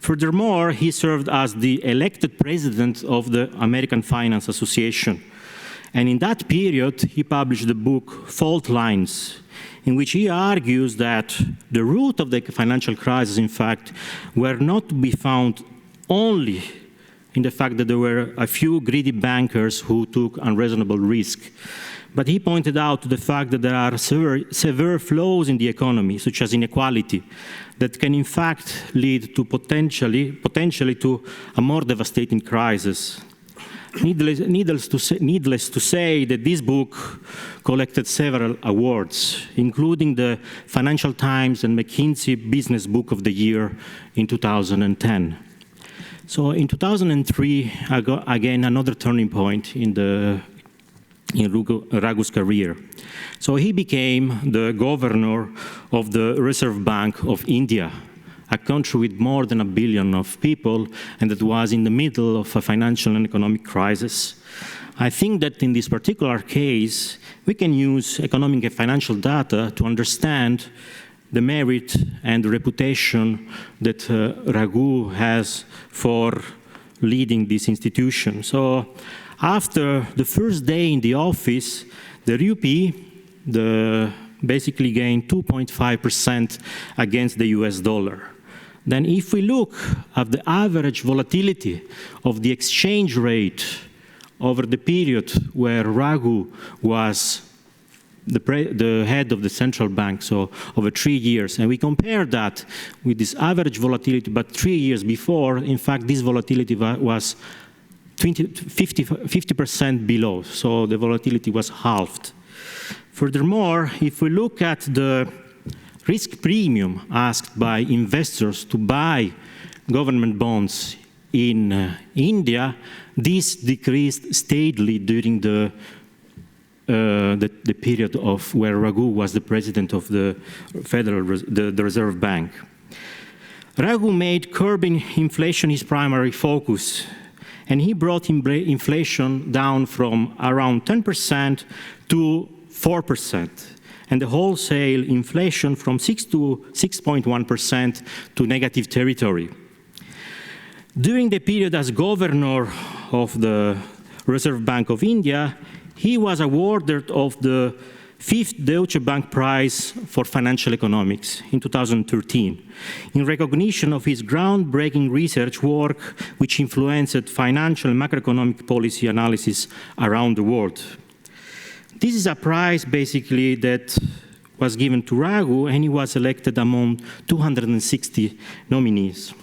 Furthermore, he served as the elected president of the American Finance Association. And in that period, he published the book Fault Lines, in which he argues that the root of the financial crisis, in fact, were not to be found only in the fact that there were a few greedy bankers who took unreasonable risk. But he pointed out to the fact that there are severe flaws in the economy, such as inequality, that can in fact lead to potentially to a more devastating crisis. Needless to say that this book collected several awards, including the Financial Times and McKinsey Business Book of the Year in 2010. So in 2003, again, another turning point in Raghu's career. So he became the governor of the Reserve Bank of India, a country with more than 1 billion of people, and that was in the middle of a financial and economic crisis. I think that in this particular case, we can use economic and financial data to understand the merit and the reputation that Raghu has for leading this institution. So after the first day in the office, the rupee basically gained 2.5% against the US dollar. Then if we look at the average volatility of the exchange rate over the period where Raghu was the head of the central bank, so over 3 years, and we compare that with this average volatility, but 3 years before, in fact, this volatility was 50% below, so the volatility was halved. Furthermore, if we look at the risk premium asked by investors to buy government bonds in India, this decreased steadily during the period of where Raghu was the president of the the Reserve Bank. Raghu made curbing inflation his primary focus, and he brought inflation down from around 10% to 4%, and the wholesale inflation from 6 to 6.1% to negative territory. During the period as governor of the Reserve Bank of India, he was awarded of the 5th Deutsche Bank Prize for Financial Economics in 2013, in recognition of his groundbreaking research work which influenced financial and macroeconomic policy analysis around the world. This is a prize basically that was given to Raghu, and he was elected among 260 nominees.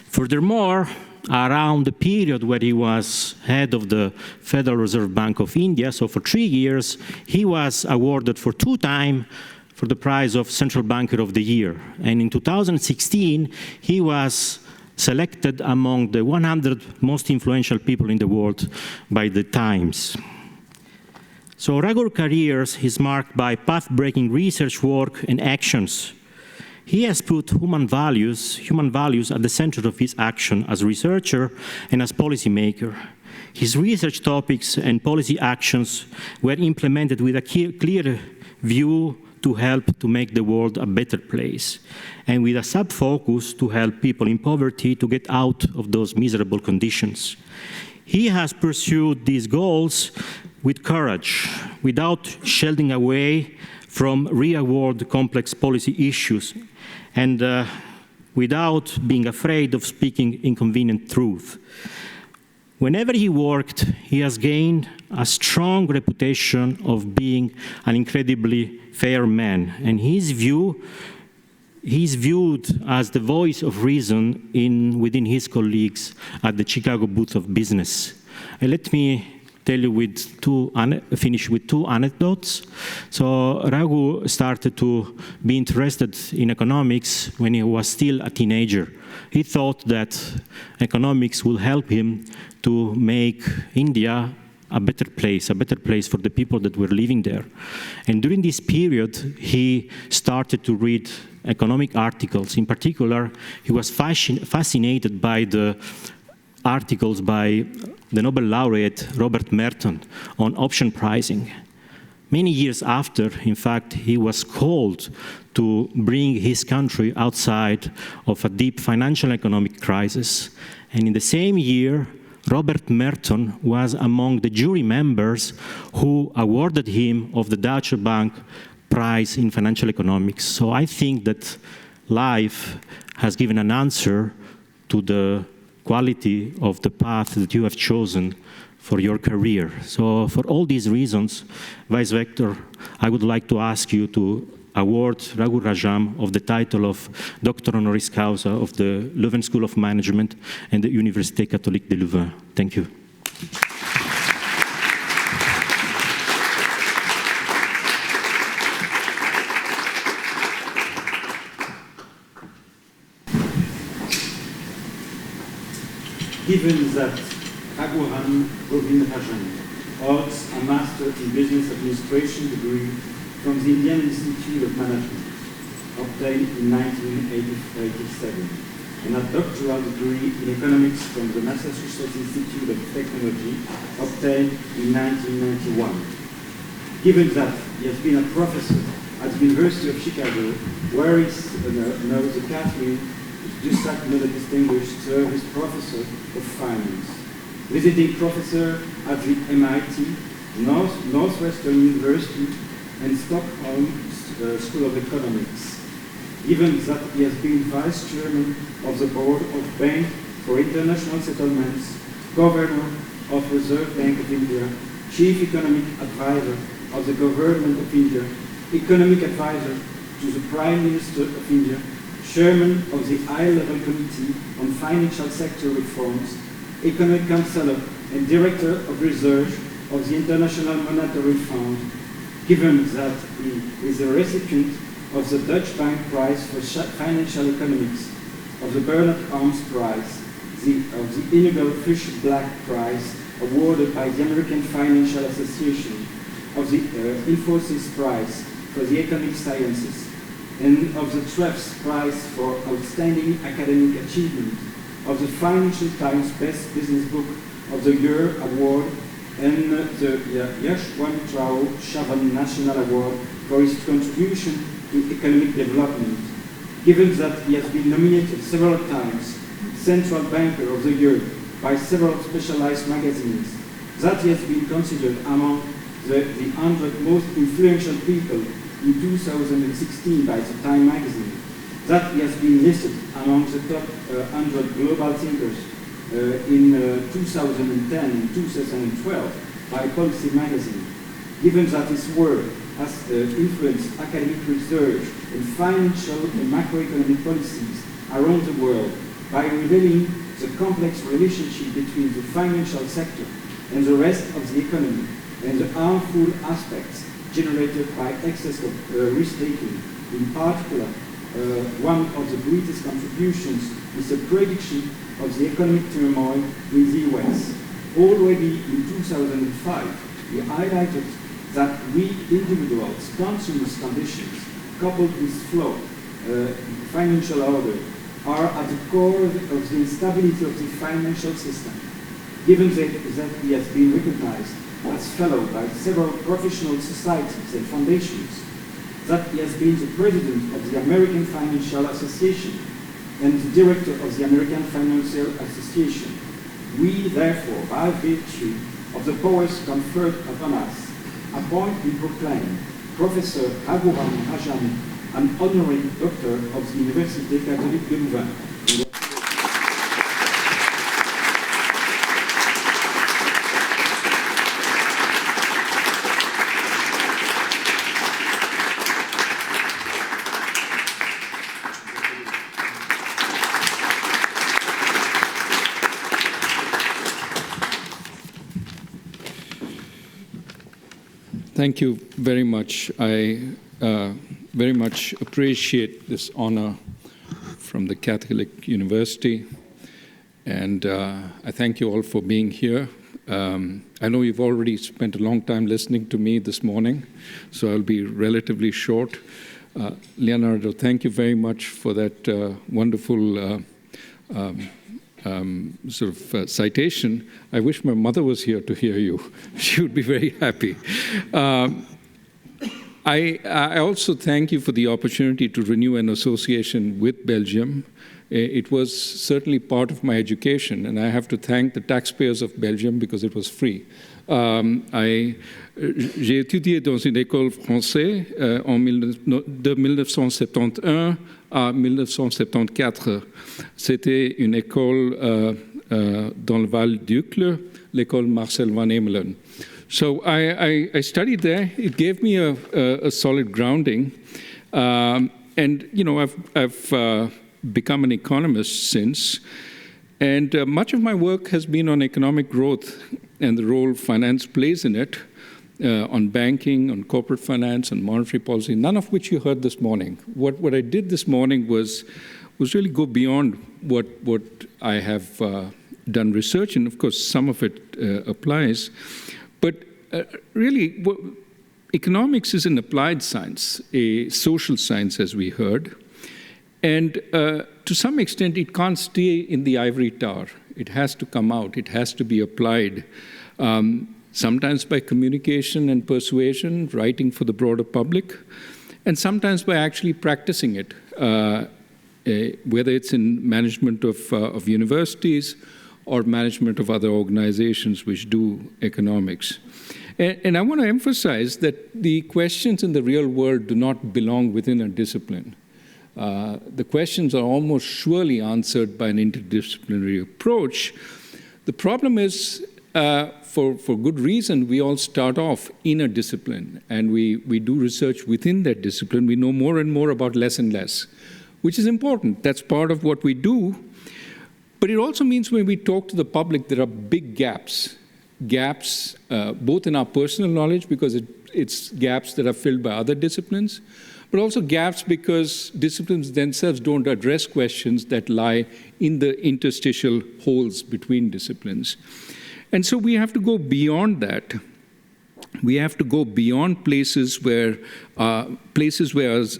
Furthermore, around the period where he was head of the Federal Reserve Bank of India, so for 3 years, he was awarded for 2 times for the prize of Central Banker of the Year. And in 2016, he was selected among the 100 most influential people in the world by the Times. So Raghu's career is marked by path-breaking research work and actions. He has put human values at the center of his action as researcher and as policymaker. His research topics and policy actions were implemented with a clear view to help to make the world a better place, and with a sub-focus to help people in poverty to get out of those miserable conditions. He has pursued these goals with courage, without shelling away from real-world complex policy issues, and without being afraid of speaking inconvenient truth. Whenever he worked, he has gained a strong reputation of being an incredibly fair man, and he's viewed as the voice of reason within his colleagues at the Chicago Booth of Business. And let me tell you finish with 2 anecdotes. So Raghu started to be interested in economics when he was still a teenager. He thought that economics will help him to make India a better place for the people that were living there. And during this period, he started to read economic articles. In particular, he was fascinated by the articles by the Nobel laureate Robert Merton on option pricing. Many years after, in fact, he was called to bring his country outside of a deep financial and economic crisis. And in the same year, Robert Merton was among the jury members who awarded him of the Deutsche Bank Prize in Financial Economics. So I think that life has given an answer to the quality of the path that you have chosen for your career. So for all these reasons, Vice Rector, I would like to ask you to award Raghu Rajam of the title of Doctor Honoris Causa of the Leuven School of Management and the Université Catholique de Louvain. Thank you. Given that Raghuram Govind Rajan holds a Master in Business Administration degree from the Indian Institute of Management, obtained in 1987, and a doctoral degree in economics from the Massachusetts Institute of Technology, obtained in 1991. Given that he has been a professor at the University of Chicago, where he now the Catherine Dussac Miller Distinguished Service Professor of Finance, visiting professor at the MIT, Northwestern University, and Stockholm School of Economics. Given that he has been Vice Chairman of the Board of Bank for International Settlements, Governor of Reserve Bank of India, Chief Economic Advisor of the Government of India, Economic Advisor to the Prime Minister of India, Chairman of the High-Level Committee on Financial Sector Reforms, Economic Counselor and Director of Research of the International Monetary Fund, given that he is a recipient of the Dutch Bank Prize for Financial Economics, of the Bernard Arms Prize, of the Inigo Fish Black Prize awarded by the American Financial Association, of the Infosys Prize for the Economic Sciences, and of the Treffs Prize for Outstanding Academic Achievement, of the Financial Times Best Business Book of the Year Award, and the Yashwantrao Chavan National Award for his contribution to economic development. Given that he has been nominated several times Central Banker of the Year by several specialized magazines, that he has been considered among the 100 most influential people in 2016 by the Time magazine, that he has been listed among the top 100 global thinkers in 2010 and 2012 by Policy magazine, given that his work has influenced academic research and financial and macroeconomic policies around the world by revealing the complex relationship between the financial sector and the rest of the economy and the harmful aspects generated by excess of risk-taking. In particular, one of the greatest contributions is the prediction of the economic turmoil in the US. Already in 2005, he highlighted that weak individuals, consumers' conditions, coupled with flawed financial order, are at the core of the instability of the financial system. Given that he has been recognized as fellow by several professional societies and foundations, that he has been the president of the American Financial Association and the director of the American Financial Association, we therefore, by virtue of the powers conferred upon us, appoint and proclaim Professor Raghuram Rajan an honorary doctor of the Université Catholique de Louvain. Thank you very much. I very much appreciate this honor from the Catholic University, and I thank you all for being here. I know you've already spent a long time listening to me this morning, so I'll be relatively short. Leonardo, thank you very much for that wonderful citation. I wish my mother was here to hear you. She would be very happy. I also thank you for the opportunity to renew an association with Belgium. It was certainly part of my education, and I have to thank the taxpayers of Belgium because it was free. J'ai étudié dans une école française de 1971 à 1974. C'était une école dans le Val-d'Ucle, l'école Marcel van Emelen. So I studied there. It gave me a solid grounding. And you know, I've become an economist since, and much of my work has been on economic growth and the role finance plays in it, on banking, on corporate finance, on monetary policy, none of which you heard this morning. What I did this morning was really go beyond what I have done research, and of course some of it applies. But really, economics is an applied science, a social science, as we heard. And to some extent, it can't stay in the ivory tower. It has to come out. It has to be applied, sometimes by communication and persuasion, writing for the broader public, and sometimes by actually practicing it, whether it's in management of universities or management of other organizations which do economics. And I want to emphasize that the questions in the real world do not belong within a discipline. The questions are almost surely answered by an interdisciplinary approach. The problem is, for good reason, we all start off in a discipline, and we do research within that discipline. We know more and more about less and less, which is important. That's part of what we do. But it also means when we talk to the public, there are big gaps both in our personal knowledge, because it's gaps that are filled by other disciplines, but also gaps because disciplines themselves don't address questions that lie in the interstitial holes between disciplines. And so we have to go beyond that. We have to go beyond places where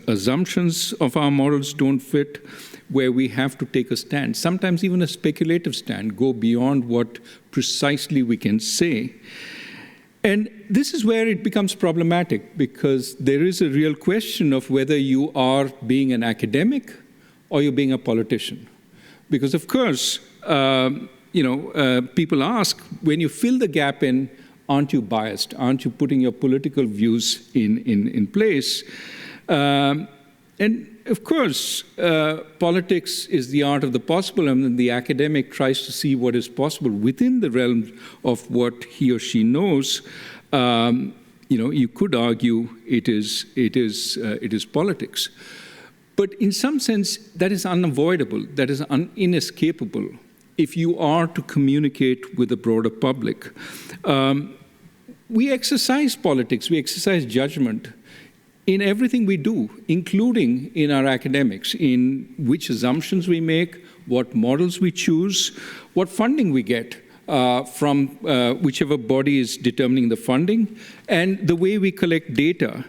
assumptions of our models don't fit, where we have to take a stand, sometimes even a speculative stand, go beyond what precisely we can say. And this is where it becomes problematic, because there is a real question of whether you are being an academic or you're being a politician. Because of course, people ask, when you fill the gap in, aren't you biased? Aren't you putting your political views in place? And of course, politics is the art of the possible, and the academic tries to see what is possible within the realm of what he or she knows. You could argue it is politics, but in some sense that is unavoidable. That is inescapable if you are to communicate with the broader public. We exercise politics. We exercise judgment in everything we do, including in our academics, in which assumptions we make, what models we choose, what funding we get from whichever body is determining the funding, and the way we collect data.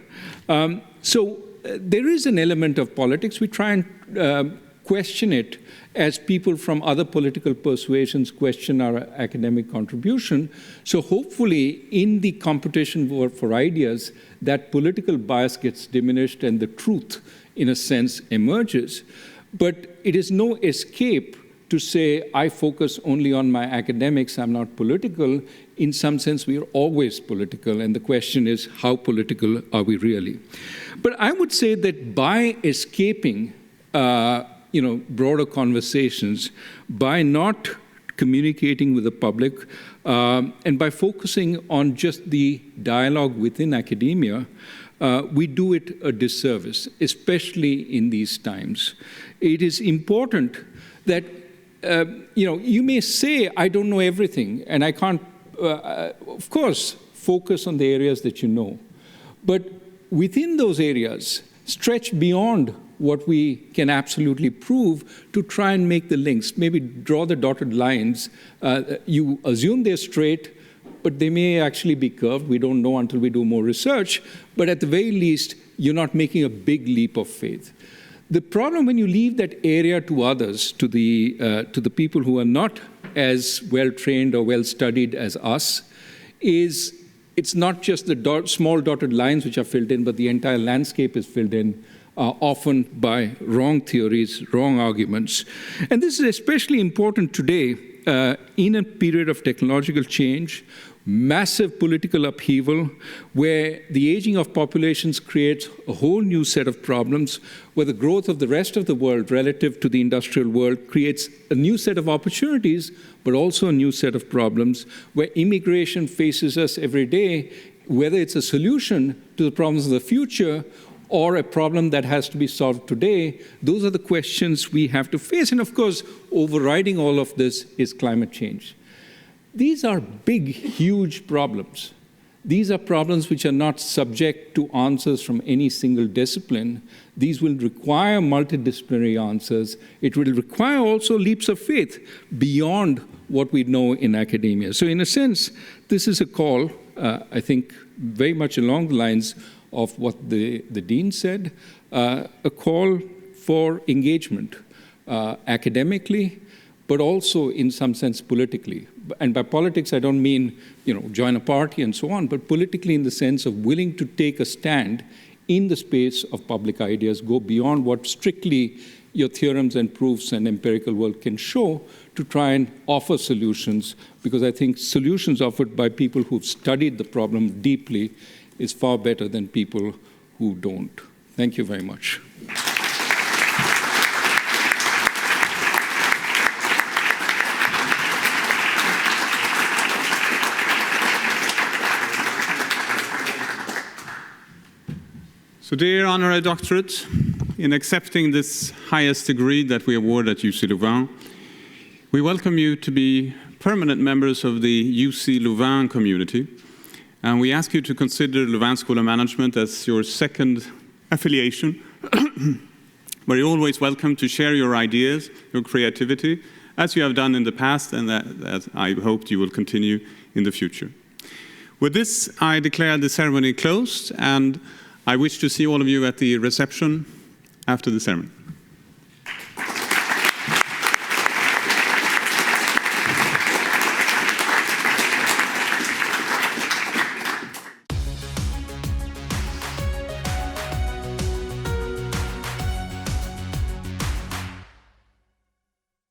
So there is an element of politics. We try and question it as people from other political persuasions question our academic contribution. So hopefully, in the competition for ideas, that political bias gets diminished and the truth, in a sense, emerges. But it is no escape to say, I focus only on my academics, I'm not political. In some sense, we are always political, and the question is, how political are we really? But I would say that by escaping broader conversations, by not communicating with the public, and by focusing on just the dialogue within academia, we do it a disservice, especially in these times. It is important that, you may say, I don't know everything, and I can't, of course, focus on the areas that you know. But within those areas, stretch beyond what we can absolutely prove to try and make the links, maybe draw the dotted lines. You assume they're straight, but they may actually be curved. We don't know until we do more research. But at the very least, you're not making a big leap of faith. The problem when you leave that area to others, to the people who are not as well-trained or well-studied as us, is it's not just the small dotted lines which are filled in, but the entire landscape is filled in, often by wrong theories, wrong arguments. And this is especially important today in a period of technological change, massive political upheaval, where the aging of populations creates a whole new set of problems, where the growth of the rest of the world relative to the industrial world creates a new set of opportunities, but also a new set of problems, where immigration faces us every day, whether it's a solution to the problems of the future or a problem that has to be solved today? Those are the questions we have to face. And of course, overriding all of this is climate change. These are big, huge problems. These are problems which are not subject to answers from any single discipline. These will require multidisciplinary answers. It will require also leaps of faith beyond what we know in academia. So in a sense, this is a call, I think, very much along the lines of what the dean said, a call for engagement academically, but also in some sense politically. And by politics, I don't mean, join a party and so on, but politically in the sense of willing to take a stand in the space of public ideas, go beyond what strictly your theorems and proofs and empirical work can show, to try and offer solutions, because I think solutions offered by people who've studied the problem deeply is far better than people who don't. Thank you very much. So dear honorary doctorate, in accepting this highest degree that we award at UC Louvain, we welcome you to be permanent members of the UC Louvain community, and we ask you to consider Louvain School of Management as your second affiliation, where you're always welcome to share your ideas, your creativity, as you have done in the past, and that I hope you will continue in the future. With this, I declare the ceremony closed, and I wish to see all of you at the reception after the ceremony.